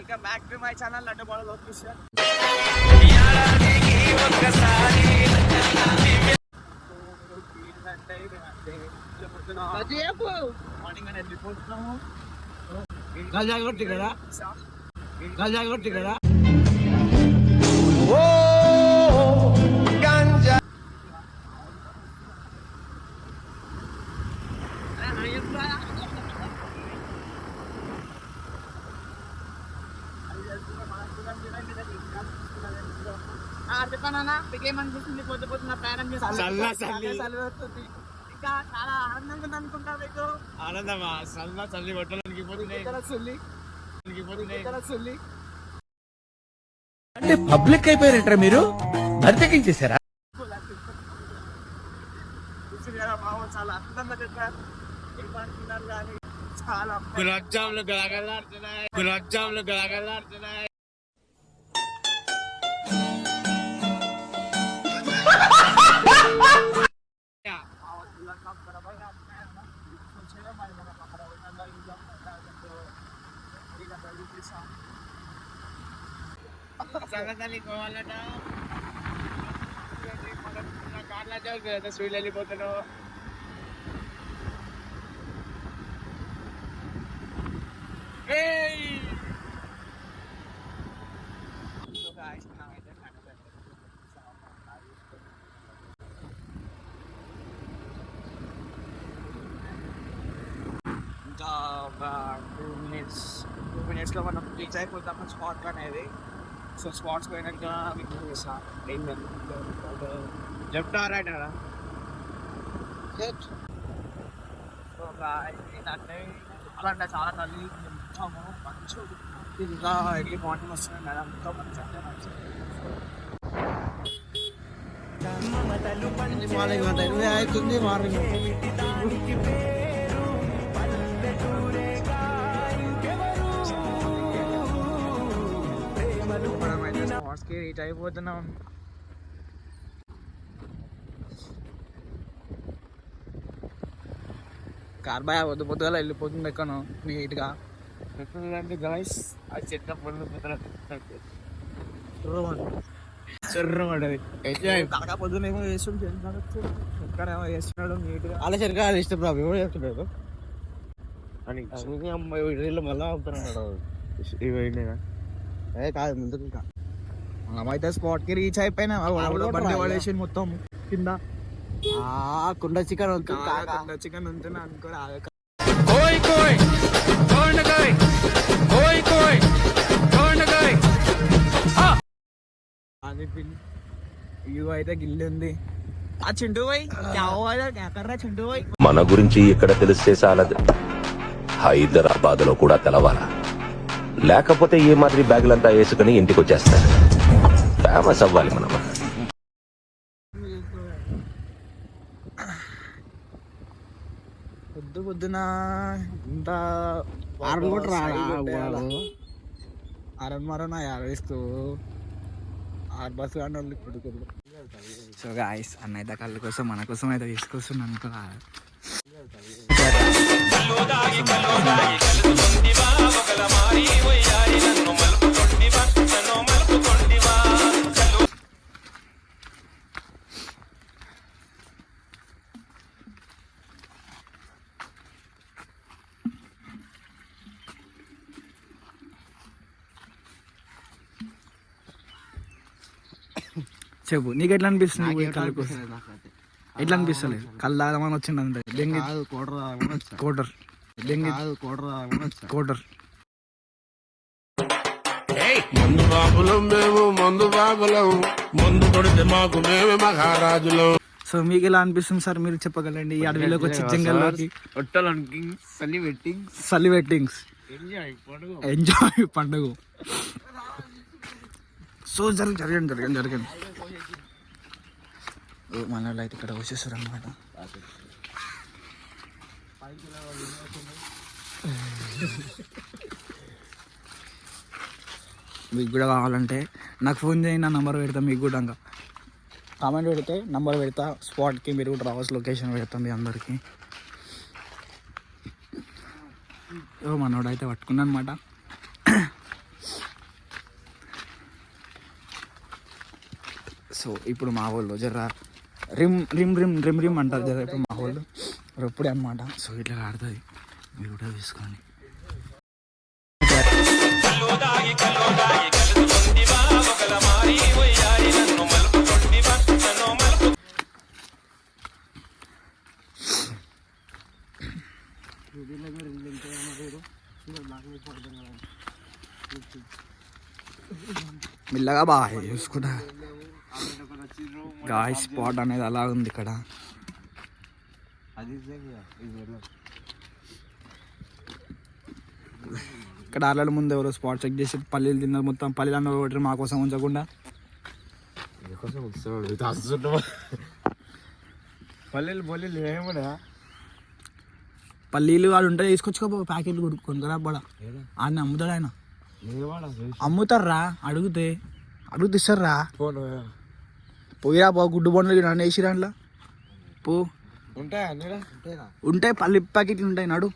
Welcome back to my channel లడ్డుబాల location. Morning అనేది వెళ్ళిపోతున్నాము. గజాగొట్టి కదా చెప్పానా మీకేమనిపిస్తుంది? పొద్దు పొద్దున ప్రయాణం చేస్తుంది, ఇంకా చాలా ఆనందంగా ఉంది అనుకుంటా. మీకు ఆనందమా? చల్లి బట్టలకి అంటే పబ్లిక్ అయిపోయారంటారా మీరు? బరితెక్కించేశారా? చాలా అందంగా చెప్పారు. ఏమంటున్నారు కానీ చాలా గులాబ్ జాములు గలగలాడుతున్నాయి. స్వీట్ వెళ్ళిపోతాను. ఇంకా ఒక 2 minutes లో మనం రీచ్ అయిపోతాం స్పాట్ అనేది. సో స్పాట్స్ పోయినాక మీకు చేస్తాను. లెఫ్ట్ ఆర్ రైట్ కదా? సో ఏంటంటే చాలా అంటే చాలా తల్లి మంచి ఇంకా ఎర్లీ మార్నింగ్ వస్తున్నాయి మేడం. ఇంకా మంచి అంటే మంచి మార్నింగ్ 8 అవుతుంది. మార్నింగ్ మనం అయితే స్పాట్స్కి రీచ్ అయిపోతున్నాం. కార్ బాయ్ పొద్దు పొద్దుగా వెళ్ళిపోతుంది ఎక్కను నీట్గా. ఎట్లుందంటే గాయస్ అది చెట్ల పళ్ళు కాకా పొద్దునేమో వేస్తుంటే ఎక్కడేమో వేస్తున్నాడు నీట్గా. అలా సరిగ్గా ఇష్టం బాబు ఎవరు చెప్తున్నాడు అని మళ్ళా అవుతున్నాడు. కాదు ముందుకు ఇంకా మనమైతే స్పాట్కి రీచ్ అయిపోయినా బండి పడేసి మొత్తం కింద కుండ చికెన్ చికెన్ ఉంటున్నా అనుకో. అది ఇవి అయితే గిల్లి ఉంది. ఆ చింటూ పోయి చింటూ పోయి మన గురించి ఇక్కడ తెలిస్తే చాలదు, హైదరాబాద్ లో కూడా తెలవాలా. లేకపోతే ఏ మాదిరి బ్యాగులంతా వేసుకుని ఇంటికి వచ్చేస్తారు. ఫేమస్ అవ్వాలి మనం. పొద్దున ఇంత ఆరమరన యావేస్తూ బస్ కానీ ఇప్పుడు. సో గాయస్ అన్న అయితే కళ్ళ కోసం మన కోసం అయితే తీసుకొస్తున్నాను అనుకో. చెప్పు నీకు ఎట్లా అనిపిస్తుంది? ఎట్లా అనిపిస్తలేదు? కళ్ళు తాగమని వచ్చింది అంతే. డెంగి కోటర్ మందు బాబులం మేము, మందు బాబులం, మందు కొడితే మాకు మేమే మహారాజులం. సో మీకు ఎలా అనిపిస్తుంది సార్? మీరు చెప్పగలండి. ఈ అడవిలోకి వచ్చి జంగల్లోకి సలి వెట్టింగ్స్ ఎంజాయ్ పండుగ. సో జరిగింది మన వాళ్ళు అయితే ఇక్కడ వచ్చేస్తారు అన్నమాట. మీకు కూడా కావాలంటే నాకు ఫోన్ చేయండి, నా నెంబర్ పెడతా. మీకు కూడా ఇంకా కామెంట్ పెడితే నెంబర్ పెడతా. స్పాట్కి మీరు కూడా రావచ్చు, లొకేషన్ పెడతాం మీ అందరికీ. మనోడు అయితే పట్టుకున్నా అనమాట. సో ఇప్పుడు మా వాళ్ళు జర rim rim rim rim rim అంటారు జర ఇప్పుడు మా వాళ్ళు ఎప్పుడే అనమాట. సో ఇట్లా ఆడుతుంది, మీరు కూడా తీసుకోండి. మెల్లగా బాగా చూసుకుంటా. గాయ స్పాట్ అనేది అలా ఉంది ఇక్కడ. ఇక్కడ ఆర్ల ముందు ఎవరో స్పాట్ చెక్ చేసి పల్లీలు తిన్నారు, మొత్తం పల్లీలు అన్న ఒకటి మా కోసం ఉంచకుండా. పల్లీలు వాడు ఉంటే తీసుకొచ్చుకో ప్యాకెట్లు కొనుక్కరా బడా. ఆయన అమ్ముతాడు, ఆయన అమ్ముతారా అడిగితే ఇస్తారా. పోయిరా పో, గుడ్డు బొండలు నన్ను వేసి దాంట్లో పో. ఉంటాయి పల్లి ప్యాకెట్లు ఉంటాయి నాడు.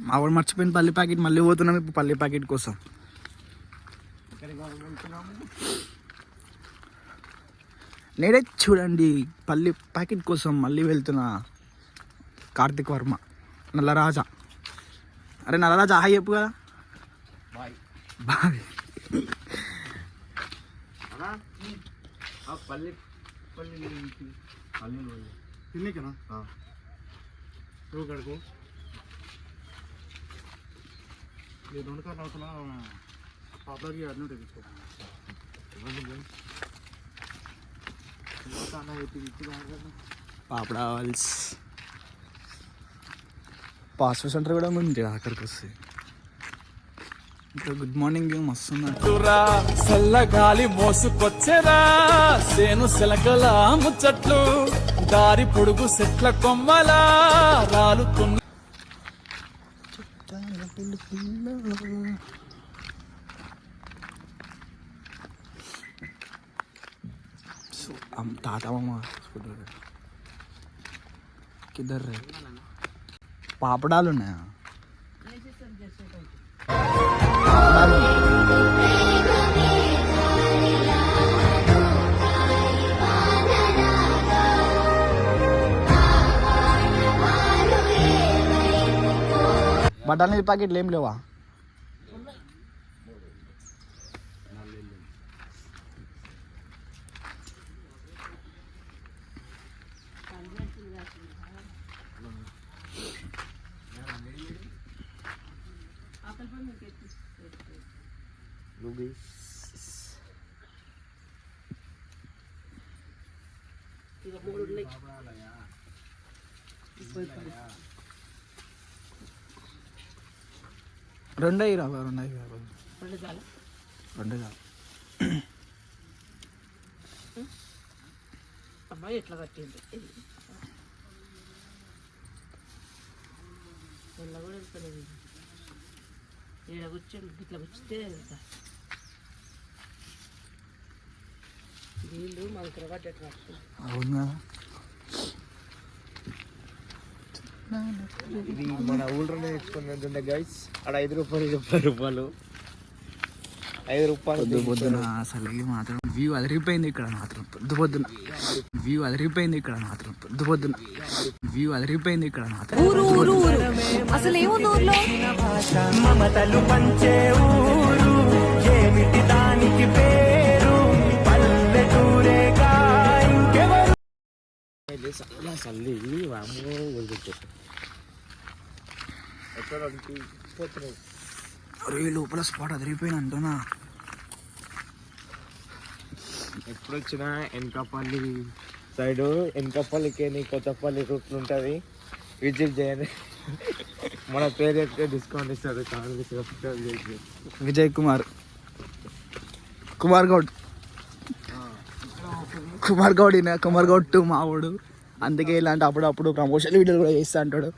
మా వాడు మర్చిపోయిన పల్లి ప్యాకెట్, మళ్ళీ పోతున్నాం ఇప్పుడు పల్లి ప్యాకెట్ కోసం. నేనే చూడండి పల్లి ప్యాకెట్ కోసం మళ్ళీ వెళ్తున్నా. కార్తిక్ వర్మ, నల్లరాజా. అరే నల్లరాజా హాయ్ చెప్పు కదా. బాయ్. పాపడాల్స్ పాస్పోర్ట్ సెంటర్ కూడా ఉంది అక్కడికి వస్తే. గుడ్ మార్నింగ్ మస్తు చల్లగాలి మోసుకొచ్చేరా సేను సెలకల ముచ్చట్లు దారి పొడుగు సెట్ల కొమ్మలా రాలుతున్న తాత మామ కిద్దర్ రే పాపడాలు ఉన్నాయా? బఠానీ ప్యాకెట్లు ఏం లేవా? రెండే రాబా, రెండు చాలు. అమ్మాయి ఎట్లా కట్టింది కూడా వెళ్తలేదు. ఈడ కూర్చొని ఇట్లా కూర్చుంటే వెళ్తా. వీళ్ళు మనకు పట్టేట్టు. అవునా? ఇది మన ఊళ్ళోనే తెచ్చుకున్నట్టుండే గైస్. అక్కడ 5 రూపాయలు 10 రూపాయలు 5 రూపాయలు. పొద్దున అసలు మాత్రం వ్యూ అదిరిపోయింది ఇక్కడ మాత్రం. పొద్దున వ్యూ అదిరిపోయింది ఇక్కడ మాత్రం. వ్యూ అదిరిపోయింది ఇక్కడ మాత్రం. అసలు ఏముంది ఊర్లో? మమతలు పంచే ఊరు ఏమిటి దానికి పేరు పల్లెటూరేగా ఇంకెవరు. అరే లోపల స్పాట్ అదిరిపోయిన అంటున్నా. ఎప్పుడు వచ్చినా వెనకపల్లి సైడ్, వెనకపల్లికి కొత్తపల్లి రూట్లు ఉంటుంది, విజిట్ చేయండి. మన పేరు చెప్తే డిస్కౌంట్ ఇస్తారు. విజయ్ కుమార్ గౌడ్ కుమార్ గౌడ్ టు మావుడు. అందుకే ఇలాంటి అప్పుడప్పుడు ప్రమోషన్ వీడియోలు కూడా చేస్తా అంటాడు.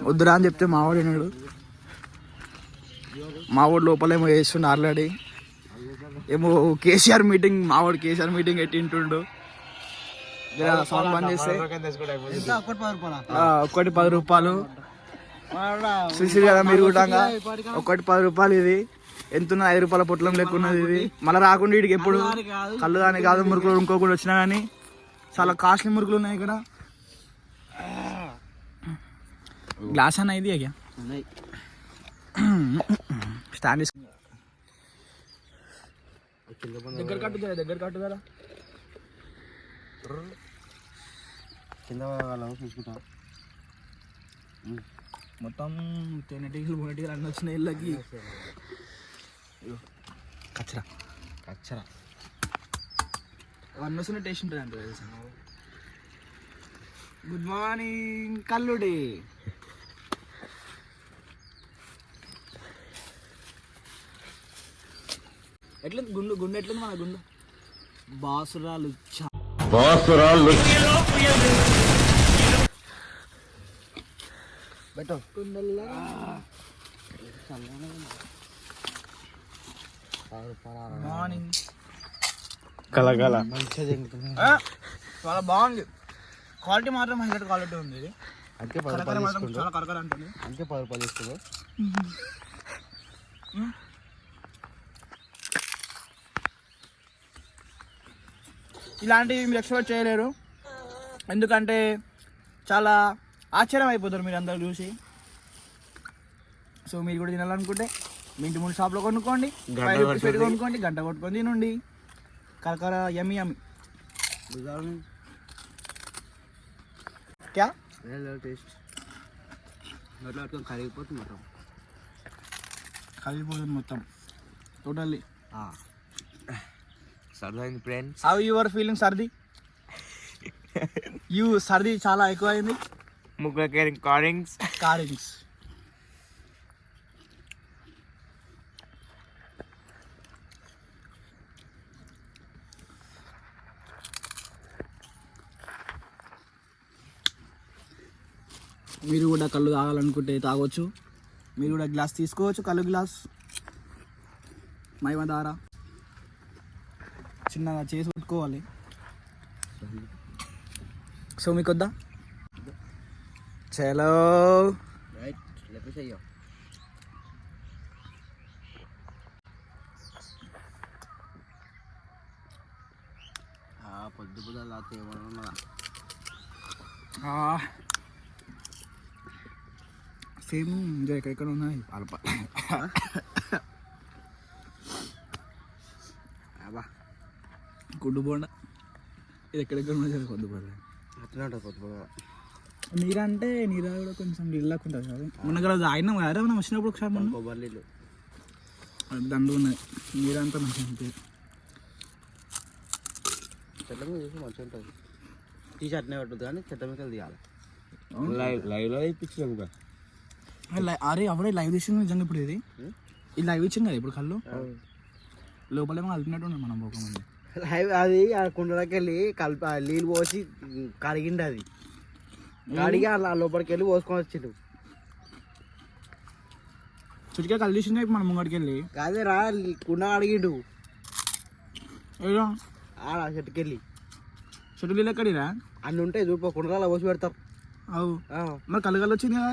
వద్దురా అని చెప్తే మావాడు విన్నాడు. మావాడు లోపలేమో చేస్తుండు ఆల్రెడీ. ఏమో కేసీఆర్ మీటింగ్ ఎట్టింటుండు. సాంగ్ బంద్ చేస్తే 10 రూపాయలు చూసి కదా మీరు కూడా. 10 రూపాయలు ఇది. ఎంత ఉన్నది 5 రూపాయల పొట్లం లెక్క ఉన్నది ఇది. మళ్ళీ రాకుండా వీడికి ఎప్పుడు కళ్ళు దాని కాదు మురుకులు ఇంకోటి వచ్చినా కానీ చాలా కాస్ట్లీ మురుకులు ఉన్నాయి ఇక్కడ. గ్లాస్ అన్న ఇది అయ్యా స్టాండ్ దగ్గర కట్టుదా దగ్గర కట్టుదా కింద చూసుకుంటా. మొత్తం తేనెటీగలు మునెటీగలు అన్నీ వచ్చినాయి ఇళ్ళకి. కచ్చరా కచ్చరా అవన్నీ వస్తున్న టేస్ట్ ఉంటుంది అంటే తెలుసా. గుడ్ మార్నింగ్ కల్లుడి. ఎట్లా గుండు గుండు ఎట్లుంది మన గుండు? బాసురాలు బెటర్ మార్నింగ్ కలగల మంచిగా చాలా బాగుంది. క్వాలిటీ మాత్రం హైలైట్ క్వాలిటీ ఉంది ఇది. అంటే కరకర మాత్రం చాలా కరకర అంటుంది. అంటే 10 రూపాయలు ఇస్తుంది. ఇలాంటివి మీరు ఎక్స్పెక్ట్ చేయలేరు, ఎందుకంటే చాలా ఆశ్చర్యం అయిపోతారు మీరు అందరు చూసి. సో మీరు కూడా తినాలనుకుంటే మీ ఇంటి ముందు షాప్లో కొనుక్కోండి, పెట్టి కొనుక్కోండి, గంట కొట్టుకొని తినండి. కరకర యమ్మి యమ్మి. క్యా టేస్ట్ కరిగిపోతుంది మొత్తం, కలిగిపోతుంది మొత్తం టోటల్లీ. సర్దైంది ఫ్రెండ్స్. హౌ యువర్ ఫీలింగ్ సర్ది? సర్ది చాలా ఎక్కువ అయింది. ముగ్గురు కారింగ్స్ కారింగ్స్. మీరు కూడా కళ్ళు తాగాలనుకుంటే తాగొచ్చు. మీరు కూడా గ్లాస్ తీసుకోవచ్చు, కళ్ళు గ్లాస్ మైమ దారా చిన్నగా చేసి పెట్టుకోవాలి. సో మీకు వద్దా? చలో పొద్దు పొద్దు ఏమన్నా సేమ్ ఇంకా ఎక్కడెక్కడ ఉన్నాయి అల్ప. గుడ్డు బోండా ఇది ఎక్కడెక్కడ ఉన్నాయి కొద్ది బోండా అట్లా ఉంటుంది పొద్దు పొద్దు. నీరంటే నీరా కూడా కొంచెం నీళ్ళకు ఉంటుంది కదా. మొన్న రోజు అయినా కదా మనం వచ్చినప్పుడు ఒకసారి మొన్న కొబ్బరి నీళ్ళు దండు ఉన్నాయి. నీరంతా మంచిగా ఉంటుంది. చెట్ల మీద చూసి మంచిగా ఉంటుంది. టీ షర్ట్నే పట్టుద్ది కానీ చెట్ల మీద తీయాలి. లైవ్లో ఇప్పించలేము కదా. అరే అప్పుడే లైవ్ తీసింది నిజంగా. ఇప్పుడు ఇది లైవ్ ఇచ్చింది కదా ఇప్పుడు కళ్ళు లోపలేమో కలిపినట్టు ఉంది మనం పోకముందు. లైవ్ అది ఆ కుండలోకి వెళ్ళి కలిపి నీళ్ళు పోసి కడిగిండి. అది కడిగి అలా లోపలికి వెళ్ళి పోసుకొని వచ్చిండు. చుట్టుకే కళ్ళు తీసింది ఇప్పుడు మనం ముంగడికి వెళ్ళి. అదే రా కుండ అడిగిండు ఏదో ఆడ చెట్టుకి వెళ్ళి. చెట్టు నీళ్ళు ఎక్కడిరా అన్నీ ఉంటాయి చూపు కుండలో అలా పోసి పెడతారు. అవు మరి కళ్ళు కళ్ళు వచ్చింది కదా.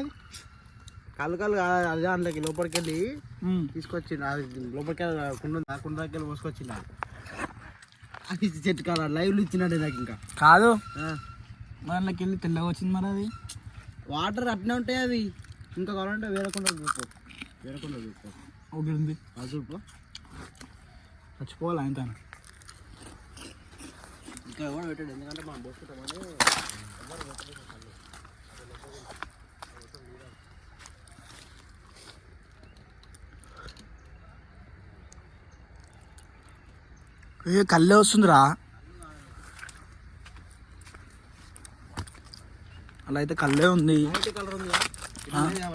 కళ్ళు కళ్ళు అదే అందులోకి లోపలికి వెళ్ళి తీసుకొచ్చిండు. అది లోపలికి కుండలోకి వెళ్ళి పోసుకొచ్చిండు. అది చెట్టు కాదు లైవ్లు ఇచ్చినట్టే నాకు. ఇంకా కాదు మరి అందులోకి వెళ్ళి తెల్లగా వచ్చింది మరి. అది వాటర్ అట్నే ఉంటాయి. అది ఇంకా కావాలంటే వేరే కుండ చూపు, వేరే కుండ చూపు ఒకటి ఉంది అది చూపు. చచ్చిపోవాలి ఆయన ఇంకా ఎవరు పెట్టాడు, ఎందుకంటే మనం పోసుకుంటామని. కళ్ళే వస్తుందిరా. అలా అయితే కళ్ళే ఉంది. కలర్ ఉంది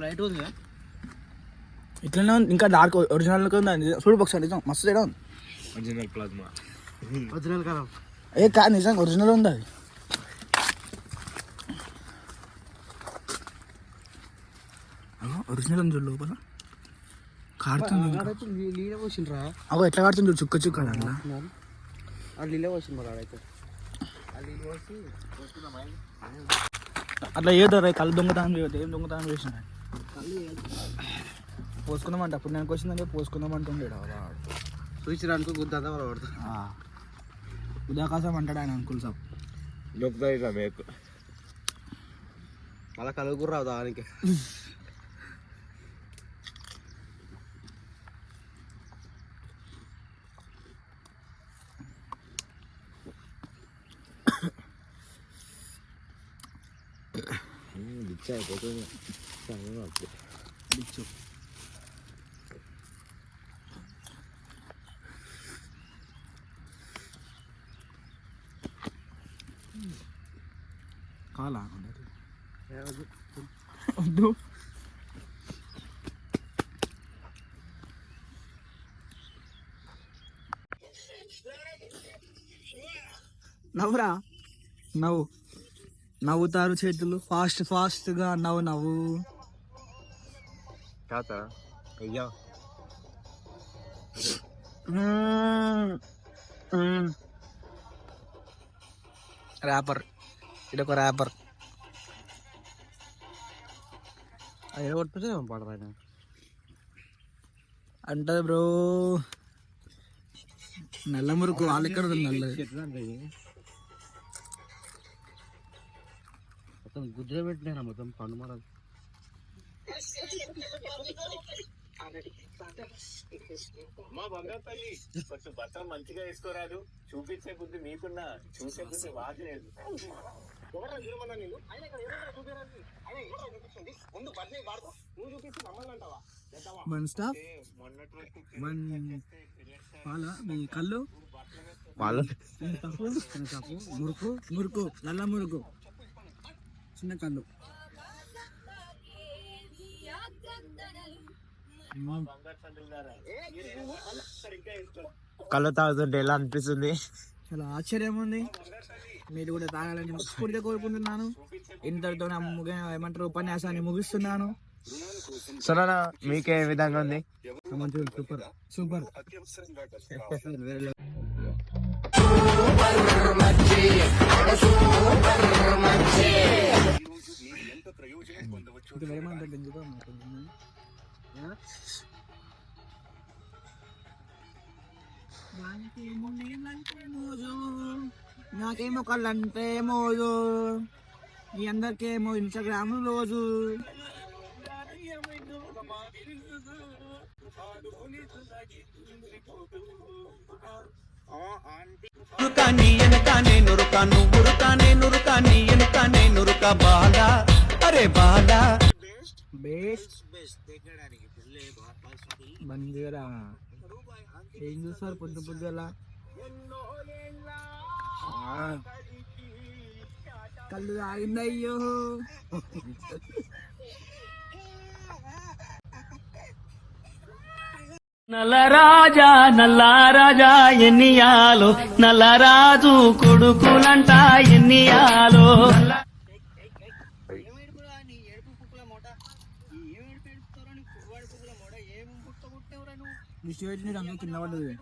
రైట్ ఉంది. ఇట్లనే ఉంది. ఇంకా డార్క్ ఒరిజినల్ ఉంది. చూడు ఒకసారి నిజం మస్తు తేడా ఉంది. Original plasma, original colour. కాదు నిజంగా ఒరిజినల్ ఉంది అది. ఒరిజినల్ ఉంది చూడు లోపల కాడుతుంది. నీళ్ళ పోసిండ్రా. అగో ఎట్లా కాడుతుంది చూడు చుక్క చుక్క అట్లా. అది నీళ్ళ పోసింది మరి ఆడైతే. అది నీళ్ళు పోసి అట్లా ఏదో కళ్ళు దొంగతనం చేయదు. ఏం దొంగతనం చేసిన కళ్ళు పోసుకుందామంట పుణ్యానికి వచ్చిందంటే పోసుకుందామంటుండే వాడు. చూసిరానుకో గుద్దంతా వాళ్ళు పడుతుంది. ఉదాకాశం అంటాడు ఆయన అంకుల్ సాబ్. మళ్ళీ కలుగురు రావు దానికి. కాలా వద్దు. నవ్వురా నవ్వు. నవ్వుతారు చేతులు ఫాస్ట్ ఫాస్ట్గా నవ్వు నవ్వు. ర్యాపర్ ఇదొక ర్యాపర్. అది కొట్టుకుంటే పడరా అంటది బ్రో. నల్ల మురుకు వాళ్ళు ఎక్కడ నల్లది. మొత్తం గుడ్డ పెట్టినా మొత్తం పండు మరాలు. మా బంగారు తల్లి కొంచెం బట్టలు మంచిగా వేసుకోరాదు. చూపించే బుద్ధి మీకున్నా చూసే బుద్ధి వాడలేదు. వన్ స్టాప్ వన్ పాల మీ కళ్ళు తప్పు మురుకు మురుకు నల్ల మురుకు చిన్న కళ్ళు. కళ్ళు తాగుతుంటే ఎలా అనిపిస్తుంది? చాలా ఆశ్చర్యం ఉంది. మీరు కూడా తాగాలని మనస్ఫూర్తిగా కోరుకుంటున్నాను. ఇంతటితో నా ఏమంటారు ఉపన్యాసాన్ని ముగిస్తున్నాను. సరేనా, మీకే విధంగా ఉంది? Super super. నాకేమో కళ్ళంటే మోజు, మీ అందరికేమో ఇన్స్టాగ్రామ్ రోజు. నురుకాని ఎనకానే నురుకా నువ్వురుకానే నురుకాని ఎనకానే నురుకా బాలా అరే బాలా. బేస్ట్ బందీరా ఏం చూస్తారు పొద్దు పొద్దులా? కళ్ళు తాగిందయ్యో. నల్లరాజా నల్లారాజా ఎన్నియాలో నల్లరాజు కొడుకులంట ఎన్నియాలో. కింద పడ్డది.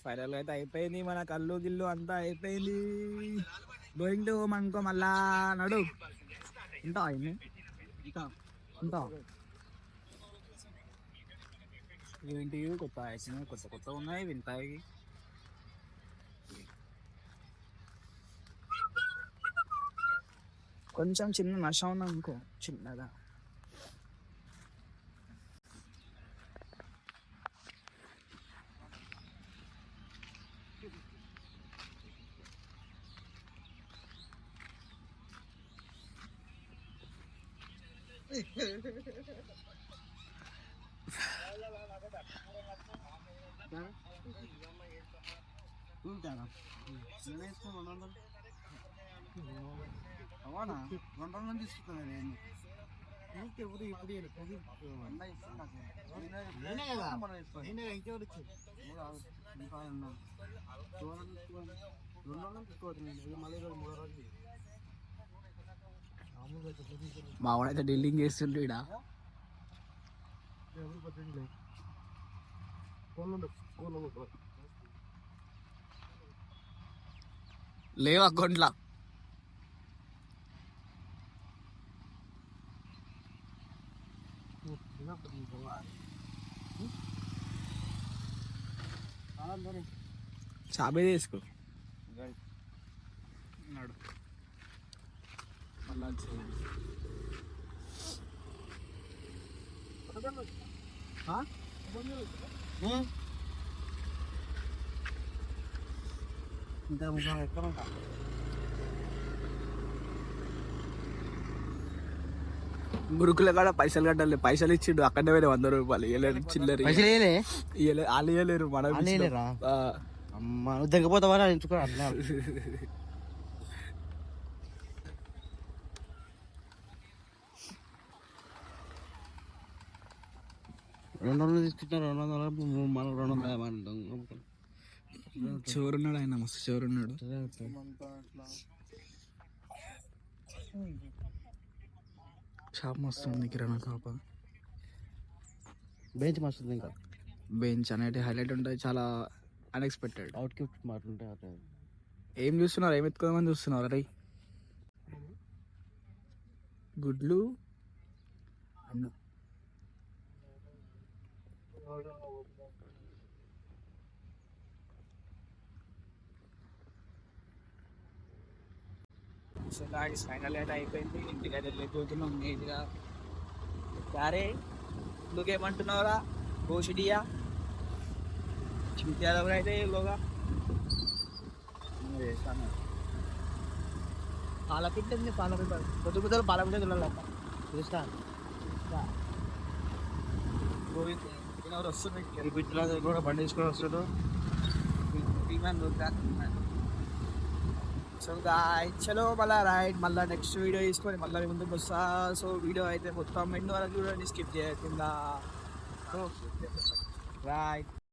ఫైనల్ అయితే అయిపోయింది. మన కళ్ళు గిల్లు అంతా అయిపోయింది. గోయింగ్ టు హోమ్ అనుకో. మళ్ళా నడు ఉంటా అయింది ఉంటా. ఏంటి కొత్త వేసినాయి, కొత్త కొత్త ఉన్నాయి వింటాయి. కొంచెం చిన్న నష ఉంది అనుకో, చిన్నగా. అవునా 200 తీసుకుంటాను. ఇప్పుడు మా వాడైతే డీలింగ్ చేస్తుండే. లేవు అకౌంట్లా చాబే తీసుకో నడు మళ్ళా గురుకుల కాడ పైసలు కట్టాలి, పైసలు ఇచ్చిండు అక్కడనే పోయిన 100 రూపాయలు ఇవ్వలేరు, చిల్లర వాళ్ళు ఇవ్వలేరు, మనం అమ్మ నువ్వు దగ్గపోతావా ఎంచుకో అన్నా. రెండు వందలు తీసుకుంటారు, 200 మనం 200. చోరున్నాడు ఆయన, మస్తు చోరున్నాడు. షాప్ మస్తు ఉంది, కిరాణా షాప్. బెంచ్ మస్తు ఉంది, ఇంకా బెంచ్ అనేది హైలైట్ ఉంటుంది, చాలా అన్ఎక్స్పెక్టెడ్. Out gift మాట్లాడుంటాయి. ఏం చూస్తున్నారు, ఏం ఎత్తుకోమని చూస్తున్నారు? అరే గుడ్లు అన్న సో గాయ్స్ ఫైనల్ అయితే అయిపోయింది, ఇంటికి అయితే వెళ్ళిపోతున్నాం నీట్గా. సరే నువ్వేమంటున్నావురా గోషిడియా చింత్యాల అయితే లోగా చేస్తాను. పాలపిట్ట ఉంది, పాలపిట్ట పొద్దు పాలపిట్ట తినాలంట. చూస్తా గోవింద్ వస్తున్నాయి, కూడా బండి తీసుకొని వస్తాడు. సో గాయ్స్ చలో మళ్ళీ రైట్, మళ్ళీ నెక్స్ట్ వీడియో తీసుకొని మళ్ళీ ముందుకు వస్తా. సో వీడియో అయితే మొత్తం ఎండ్ వరకు చూడండి, స్కిప్ చేయకుండా. రైట్.